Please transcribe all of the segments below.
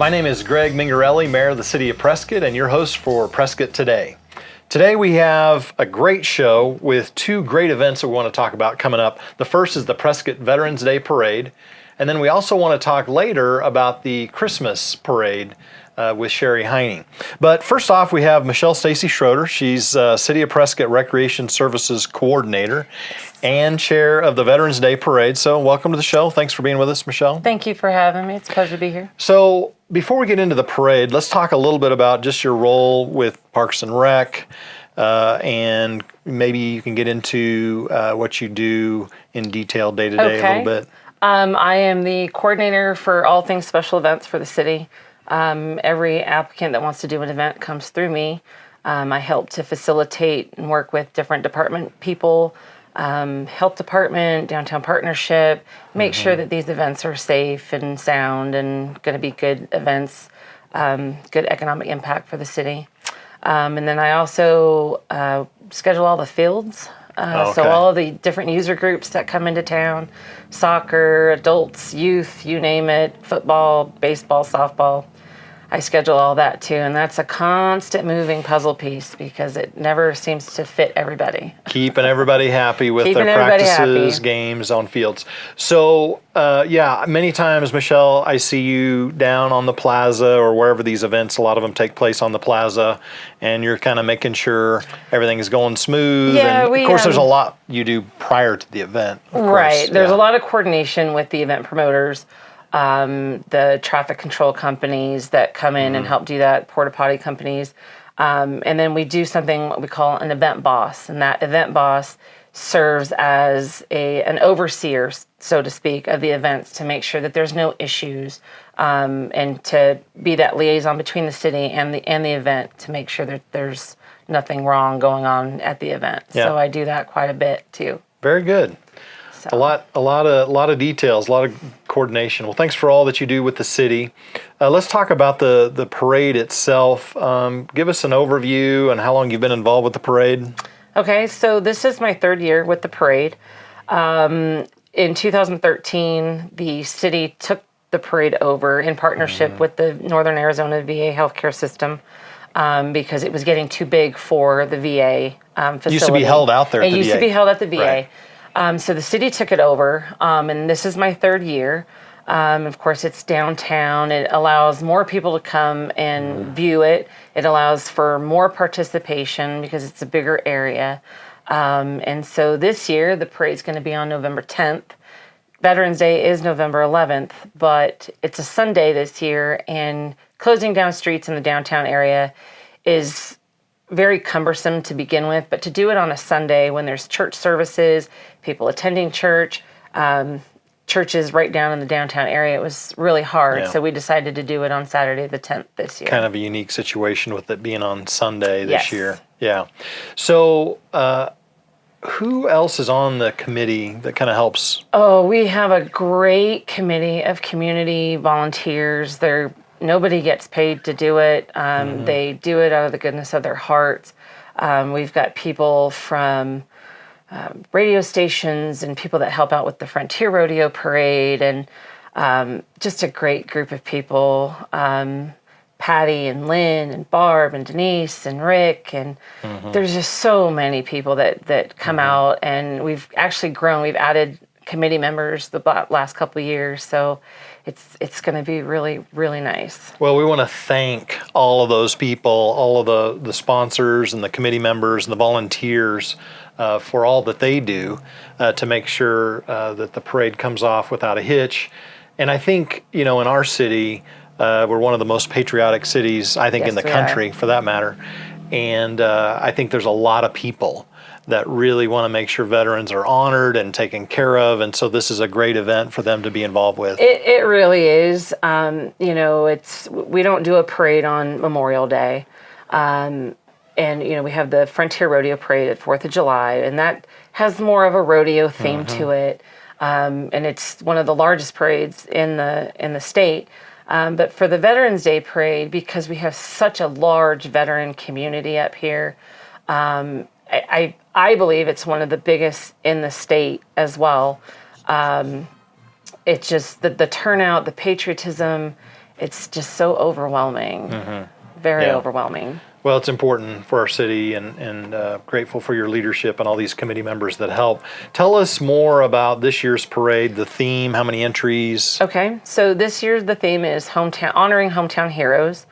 My name is Greg Mengarelli, Mayor of the City of Prescott, and your host for Prescott Today. Today we have a great show with two great events that we want to talk about coming up. The first is the Prescott Veterans Day Parade, and then we also want to talk later about the Christmas Parade with Sheri, Heiney. But first off, we have Michelle Stacy-Schroeder. She's City of Prescott Recreation Services Coordinator and Chair of the Veterans Day Parade. So welcome to the show. Thanks for being with us, Michelle. Thank you for having me. It's a pleasure to be here. So before we get into the parade, let's talk a little bit about just your role with Parks and Rec, and maybe you can get into what you do in detail day to day a little bit. I am the coordinator for all things special events for the city. Every applicant that wants to do an event comes through me. I help to facilitate and work with different department people, health department, downtown partnership, make sure that these events are safe and sound and going to be good events, good economic impact for the city. And then I also schedule all the fields. So all of the different user groups that come into town, soccer, adults, youth, you name it, football, baseball, softball. I schedule all that too, and that's a constant moving puzzle piece because it never seems to fit everybody. Keeping everybody happy with their practices, games on fields. So, many times, Michelle, I see you down on the plaza or wherever these events, a lot of them take place on the plaza, and you're kind of making sure everything is going smooth. Yeah, and of course, there's a lot you do prior to the event. Right. There's a lot of coordination with the event promoters. The traffic control companies that come in and help do that, porta potty companies. And then we do something what we call an event boss. And that event boss serves as an overseer, so to speak, of the events to make sure that there's no issues, and to be that liaison between the city and the event to make sure that there's nothing wrong going on at the event. Yeah. So I do that quite a bit too. Very good. A lot of details, a lot of coordination. Well, thanks for all that you do with the city. Let's talk about the parade itself. Give us an overview and how long you've been involved with the parade. Okay, so this is my third year with the parade. In 2013, the city took the parade over in partnership with the Northern Arizona VA healthcare system because it was getting too big for the VA facility. It used to be held out there at the VA. It used to be held at the VA. Right. So the city took it over, and this is my third year. Of course, it's downtown. It allows more people to come and view it. It allows for more participation because it's a bigger area. And so this year, the parade's going to be on November 10th. Veterans Day is November 11th, but it's a Sunday this year, and closing down streets in the downtown area is very cumbersome to begin with, but to do it on a Sunday when there's church services, people attending church, churches right down in the downtown area, it was really hard. Yeah. So we decided to do it on Saturday the 10th this year. Kind of a unique situation with it being on Sunday this year. Yeah. So who else is on the committee that kind of helps? Oh, we have a great committee of community volunteers. Nobody gets paid to do it. They do it out of the goodness of their hearts. We've got people from radio stations and people that help out with the Frontier Rodeo Parade, and just a great group of people. Patty and Lynn and Barb and Denise and Rick, and there's just so many people that come out, and we've actually grown. We've added committee members the last couple of years, so it's going to be really, really nice. Well, we want to thank all of those people, all of the sponsors and the committee members and the volunteers for all that they do to make sure that the parade comes off without a hitch. And I think, in our city, we're one of the most patriotic cities, I think, in the country, for that matter. And I think there's a lot of people that really want to make sure veterans are honored and taken care of, and so this is a great event for them to be involved with. It really is. We don't do a parade on Memorial Day, and we have the Frontier Rodeo Parade at 4th of July, and that has more of a rodeo theme to it, and it's one of the largest parades in the state. But for the Veterans Day Parade, because we have such a large veteran community up here, I believe it's one of the biggest in the state as well. It's just the turnout, the patriotism, it's just so overwhelming, very Yeah. overwhelming. Well, it's important for our city, and grateful for your leadership and all these committee members that help. Tell us more about this year's parade, the theme, how many entries. Okay, so this year the theme is honoring hometown heroes.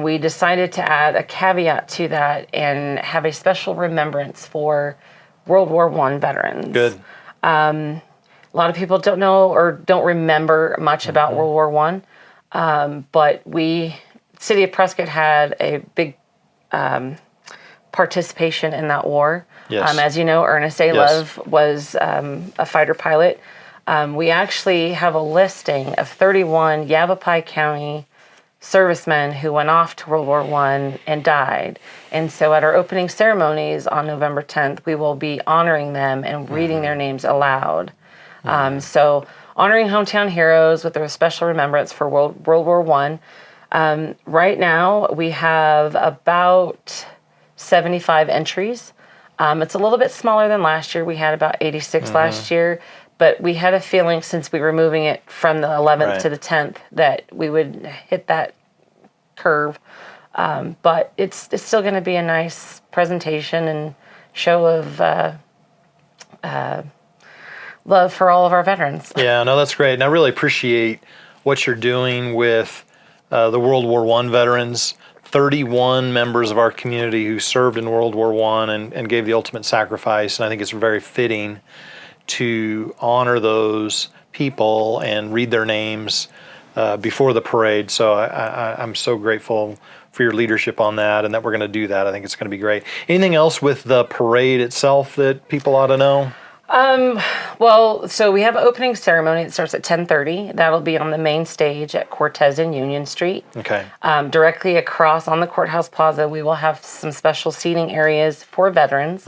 We decided to add a caveat to that and have a special remembrance for World War I veterans. Good. A lot of people don't know or don't remember much about World War I, but City of Prescott had a big participation in that war. Yes. As you know, Ernest A. Yes. Love was a fighter pilot. We actually have a listing of 31 Yavapai County servicemen who went off to World War I and died. And so at our opening ceremonies on November 10th, we will be honoring them and reading their names aloud. So honoring hometown heroes with a special remembrance for World War I. Right now, we have about 75 entries. It's a little bit smaller than last year. We had about 86 last year, but we had a feeling since we were moving it from the 11th to the 10th that we would hit that curve. But it's still going to be a nice presentation and show of love for all of our veterans. Yeah, no, that's great. And I really appreciate what you're doing with the World War I veterans, 31 members of our community who served in World War I and gave the ultimate sacrifice. And I think it's very fitting to honor those people and read their names before the parade. So I'm so grateful for your leadership on that and that we're going to do that. I think it's going to be great. Anything else with the parade itself that people ought to know? Well, so we have an opening ceremony. It starts at 10:30. That'll be on the main stage at Cortez and Union Street. Okay. Directly across on the Courthouse Plaza, we will have some special seating areas for veterans.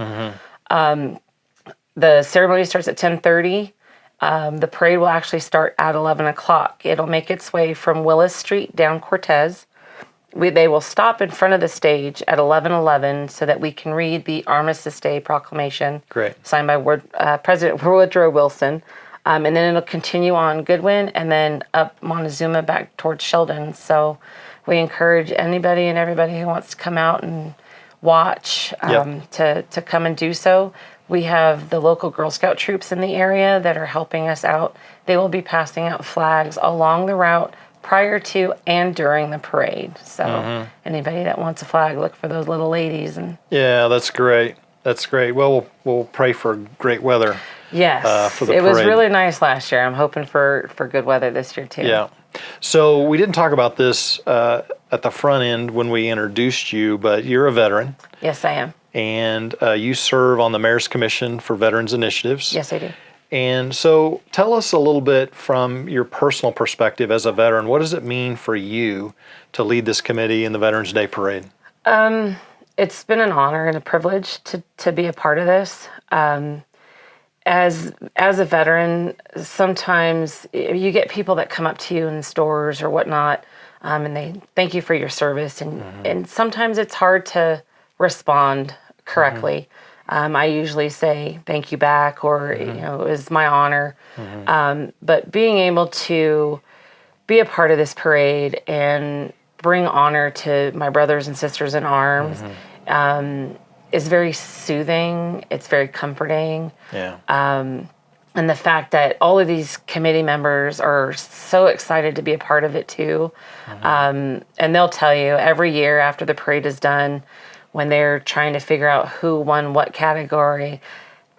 The ceremony starts at 10:30. The parade will actually start at 11 o'clock. It'll make its way from Willis Street down Cortez. They will stop in front of the stage at 11:11 so that we can read the Armistice Day Proclamation signed by President Woodrow Wilson. And then it'll continue on Goodwin and then up Montezuma back towards Sheldon. So we encourage anybody and everybody who wants to come out and watch to come and do so. We have the local Girl Scout troops in the area that are helping us out. They will be passing out flags along the route prior to and during the parade. So anybody that wants a flag, look for those little ladies. And yeah, that's great. That's great. Well, we'll pray for great weather. Yes, for the it parade. was really nice last year. I'm hoping for good weather this year too. Yeah. So we didn't talk about this at the front end when we introduced you, but you're a veteran. Yes, I am. And you serve on the Mayor's Commission for Veterans Initiatives. Yes, I do. And so tell us a little bit from your personal perspective as a veteran, what does it mean for you to lead this committee in the Veterans Day Parade? It's been an honor and a privilege to be a part of this. As a veteran, sometimes you get people that come up to you in stores or whatnot, and they thank you for your service, and sometimes it's hard to respond correctly. I usually say thank you back, or it was my honor. But being able to be a part of this parade and bring honor to my brothers and sisters in arms is very soothing. It's very comforting. Yeah. And the fact that all of these committee members are so excited to be a part of it too. And they'll tell you every year after the parade is done, when they're trying to figure out who won what category,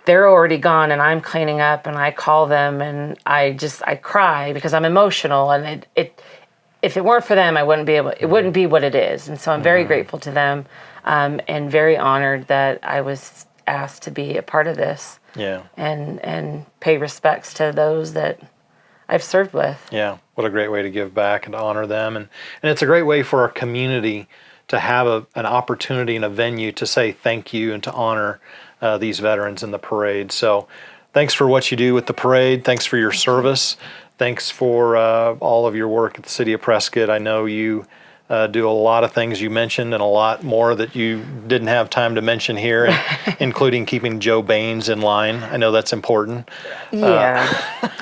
they're already gone and I'm cleaning up, and I call them and I cry because I'm emotional, and if it weren't for them, it wouldn't be what it is. And so I'm very grateful to them, and very honored that I was asked to be a part of this. Yeah. And pay respects to those that I've served with. Yeah. What a great way to give back and to honor them. And it's a great way for our community to have an opportunity and a venue to say thank you and to honor these veterans in the parade. So thanks for what you do with the parade. Thanks for your service. Thanks for all of your work at the City of Prescott. I know you do a lot of things you mentioned and a lot more that you didn't have time to mention here, including keeping Joe Baines in line. I know that's important. Yeah,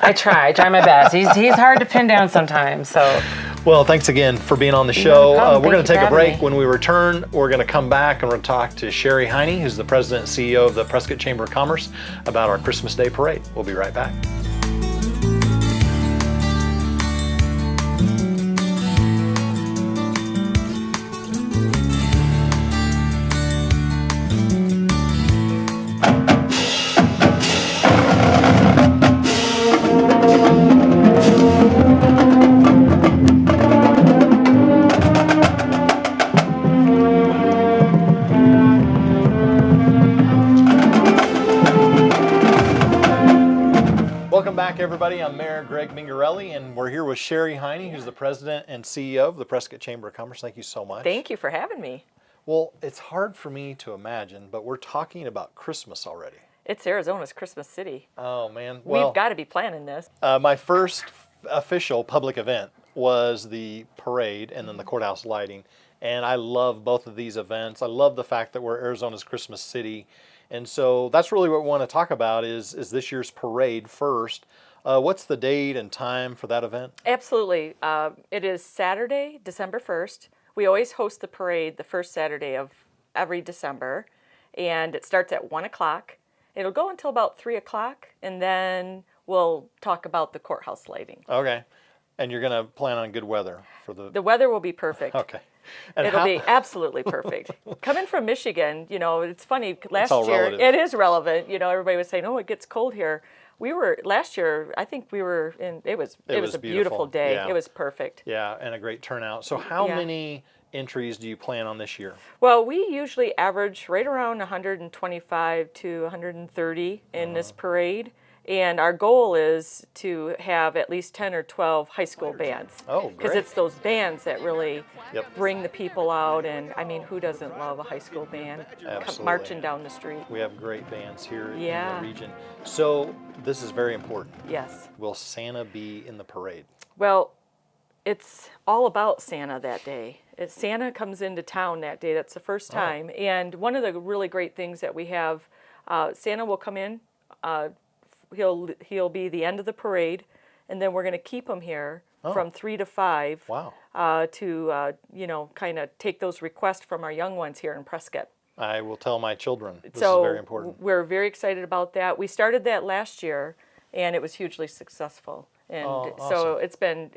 I try my best. He's hard to pin down sometimes. So, Well, thanks again for being on the show. problem. We're going Thank to you take for a break. having me. When we return, we're going to come back and we're going to talk to Sheri Heiney, who's the president and CEO of the Prescott Chamber of Commerce, about our Christmas Day parade. We'll be right back. Welcome back, everybody. I'm Mayor Greg Mengarelli, and we're here with Sheri Heiney, who's the president and CEO of the Prescott Chamber of Commerce. Thank you so much. Thank you for having me. Well, it's hard for me to imagine, but we're talking about Christmas already. It's Arizona's Christmas City. Oh, man. Well, We've got to be planning this. my first official public event was the parade and then the courthouse lighting, and I love both of these events. I love the fact that we're Arizona's Christmas City, and so that's really what we want to talk about is this year's parade first. What's the date and time for that event? Absolutely. It is Saturday, December 1st. We always host the parade the first Saturday of every December, and it starts at 1 o'clock. It'll go until about 3 o'clock, and then we'll talk about the courthouse lighting. Okay. And you're going to plan on good weather for the... The weather will be perfect. Okay. And It'll be absolutely perfect. Coming from Michigan, you know, it's funny. Last all year, relative. it is relevant. You know, everybody was saying, "Oh, it gets cold here." Last year. I think we were in. It was a beautiful. beautiful day. Yeah. It was perfect. Yeah, and a great turnout. So how Yeah. many entries do you plan on this year? Well, we usually average right around 125 to 130 in this parade. And our goal is to have at least 10 or 12 high school bands. Oh, Because great. it's those bands that really Yep. bring the people out. And I mean, who doesn't love a high school band Absolutely. marching down the street? We have great bands here Yeah. in the region. So this is very important. Yes. Will Santa be in the parade? Well, it's all about Santa that day. Santa comes into town that day. That's the first time. And one of the really great things that we have, Santa will come in. He'll be the end of the parade, and then we're going to keep him here from 3 to 5. Wow. To kind of take those requests from our young ones here in Prescott. I will tell my children. This So is very important. we're very excited about that. We started that last year, and it was hugely successful. And so it's going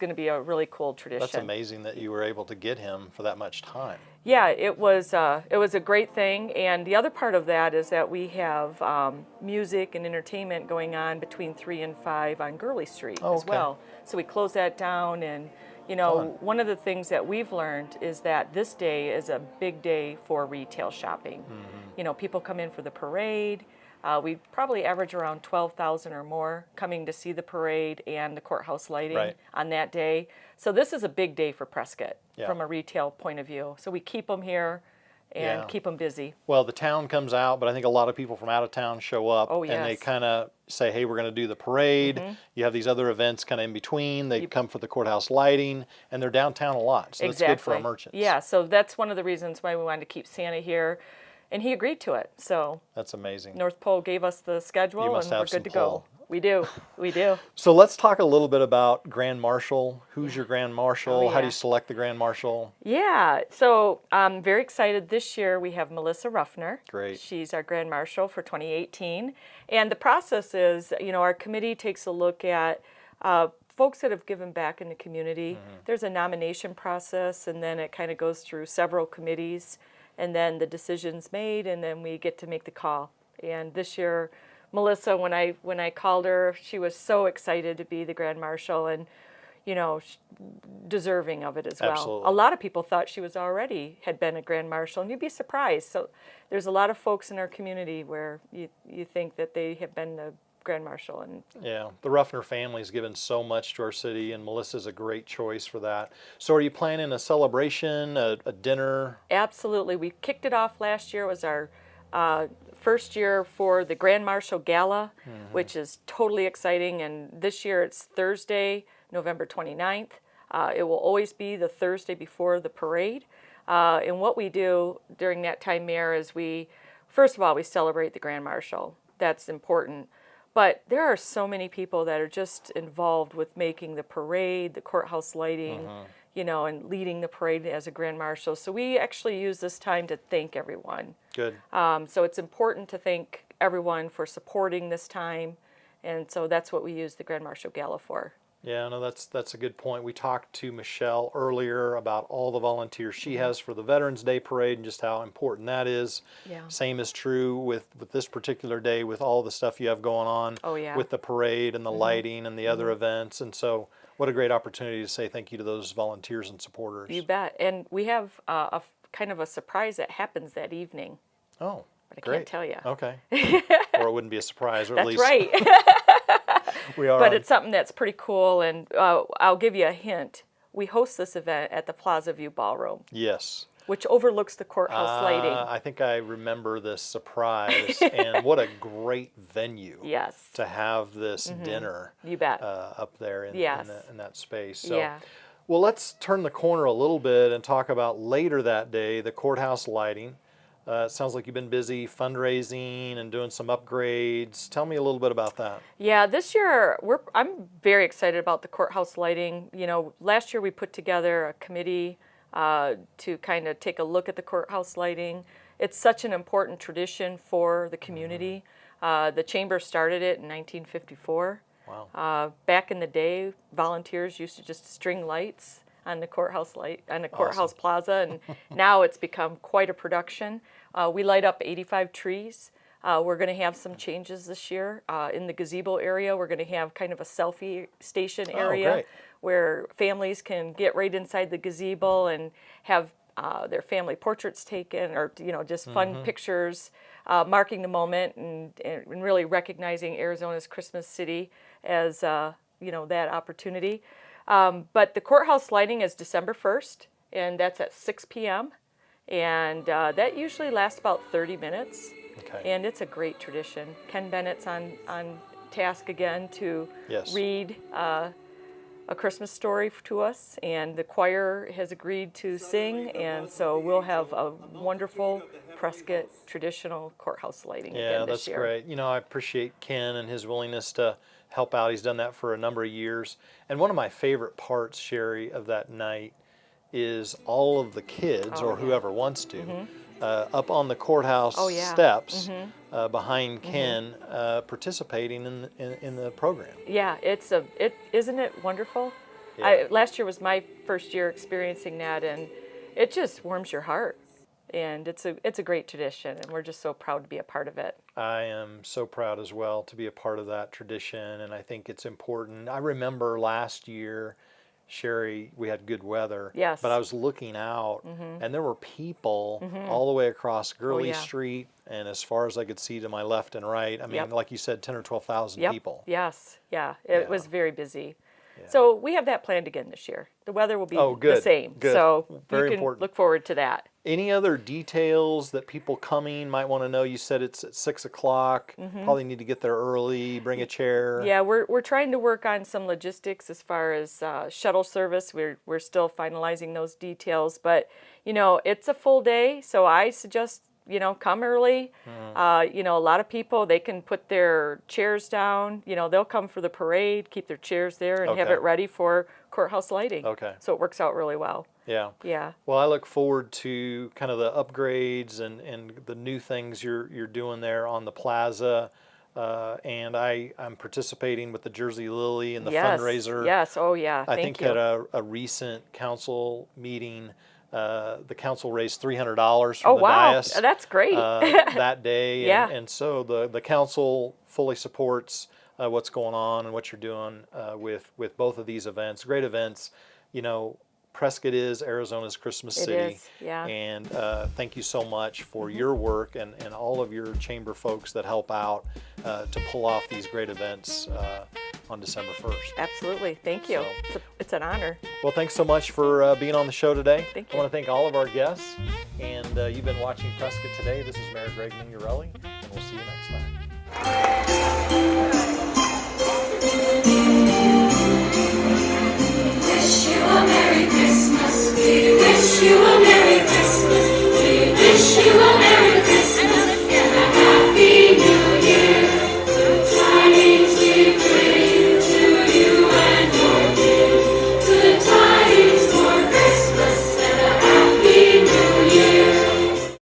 to be a really cool tradition. That's amazing that you were able to get him for that much time. Yeah, it was a great thing, and the other part of that is that we have music and entertainment going on between 3 and 5 on Gurley Street as okay. well. So we close that down, and one of the things that we've learned is that this day is a big day for retail shopping. People come in for the parade. We probably average around 12,000 or more coming to see the parade and the courthouse lighting on that day. So this is a big day for Prescott from a retail point of view. So we keep them here and keep them busy. Well, the town comes out, but I think a lot of people from out of town show up and they yes. kind of say, hey, we're going to do the parade. You have these other events kind of in between. They come for the courthouse lighting, and they're downtown a lot. So that's good for our merchants. Yeah, so that's one of the reasons why we wanted to keep Santa here. And he agreed to it. So that's amazing. North Pole gave us the schedule, You must and we're have some good to go. pull. We do. We do. So let's talk a little bit about Grand Marshal. Who's your Grand Marshal? Oh, How do yeah. you select the Grand Marshal? Yeah. So I'm very excited. This year we have Melissa Ruffner. Great. She's our Grand Marshal for 2018. And the process is, our committee takes a look at folks that have given back in the community. There's a nomination process, and then it kind of goes through several committees, and then the decision's made, and then we get to make the call. And this year, Melissa, when I called her, she was so excited to be the Grand Marshal, and deserving of it as well. Absolutely. A lot of people thought she had been a Grand Marshal, and you'd be surprised. So there's a lot of folks in our community where you think that they have been the Grand Marshal. And Yeah, the Ruffner family's given so much to our city, and Melissa's a great choice for that. So are you planning a celebration, a dinner? absolutely, we kicked it off last year. It was our first year for the Grand Marshal Gala, which is totally exciting. And this year it's Thursday, November 29th. It will always be the Thursday before the parade. And what we do during that time, Mayor, is first of all, we celebrate the Grand Marshal. That's important. But there are so many people that are just involved with making the parade, the courthouse lighting, you know, and leading the parade as a grand marshal. So we actually use this time to thank everyone. Good. So it's important to thank everyone for supporting this time. And so that's what we use the Grand Marshal Gala for. Yeah, no, that's a good point. We talked to Michelle earlier about all the volunteers she has for the Veterans Day Parade and just how important that is. Yeah. Same is true with this particular day with all the stuff you have going on with the parade and the lighting and the other events. And so what a great opportunity to say thank you to those volunteers and supporters. You bet. And we have a kind of a surprise that happens that evening. Oh, but I great. can't tell you. Okay. Or it wouldn't be a surprise, or at That's least right. we are. But it's something that's pretty cool, and I'll give you a hint. We host this event at the Plaza View Ballroom. Yes. Which overlooks the courthouse lighting. I think I remember this surprise, and what a great venue to have this dinner You bet. up there in that space. So, Yeah. well, let's turn the corner a little bit and talk about later that day, the courthouse lighting. It sounds like you've been busy fundraising and doing some upgrades. Tell me a little bit about that. Yeah, this year I'm very excited about the courthouse lighting. You know, last year we put together a committee to kind of take a look at the courthouse lighting. It's such an important tradition for the community. The chamber started it in 1954. Wow. Back in the day, volunteers used to just string lights on the courthouse courthouse plaza, and now it's become quite a production. We light up 85 trees. We're going to have some changes this year. In the gazebo area, we're going to have kind of a selfie station area where families can get right inside the gazebo and have their family portraits taken, or just fun pictures marking the moment and really recognizing Arizona's Christmas City as that opportunity. But the courthouse lighting is December 1st, and that's at 6 p.m. And that usually lasts about 30 minutes. Okay. And it's a great tradition. Ken Bennett's on task again to read a Christmas story to us, and the choir has agreed to sing, and so we'll have a wonderful Prescott traditional courthouse lighting again this year. Yeah, that's great. You know, I appreciate Ken and his willingness to help out. He's done that for a number of years. And one of my favorite parts, Sheri, of that night is all of the kids, or whoever wants to, up on the courthouse steps behind Ken, participating in the program. Yeah, isn't it wonderful? Yeah. Last year was my first year experiencing that, and it just warms your heart. And it's a great tradition, and we're just so proud to be a part of it. I am so proud as well to be a part of that tradition, and I think it's important. I remember last year, Sheri, we had good weather, but I was looking out, and there were people all the way across Gurley Street, and as far as I could see to my left and right, I mean, like you said, 10 or 12,000 people. Yes, it was very busy. Yeah. So we have that planned again this year. The weather will be the same, so very you can important. Look forward to that. Any other details that people coming might want to know? You said it's at 6 o'clock. Probably need to get there early, bring a chair. Yeah, we're trying to work on some logistics as far as shuttle service. We're still finalizing those details, but it's a full day, so I suggest come early. A lot of people, they can put their chairs down. They'll come for the parade, keep their chairs there, and have it ready for courthouse lighting. Okay. So it works out really well. Yeah. Yeah. Well, I look forward to kind of the upgrades and the new things you're doing there on the plaza. And I'm participating with the Jersey Lily and the fundraiser. Yes. Oh, yeah. I think at a recent council meeting, the council raised $300 from the dais. Oh, wow. That's great. That day. Yeah. And so the council fully supports what's going on and what you're doing with both of these events. Great events. Prescott is Arizona's Christmas City. It is, yeah. And thank you so much for your work and all of your chamber folks that help out to pull off these great events on December 1st. Absolutely. Thank you. So, it's an honor. Well, thanks so much for being on the show today. Thank I you. want to thank all of our guests. And you've been watching Prescott Today. This is Mayor Greg Mengarelli, and we'll see you next time.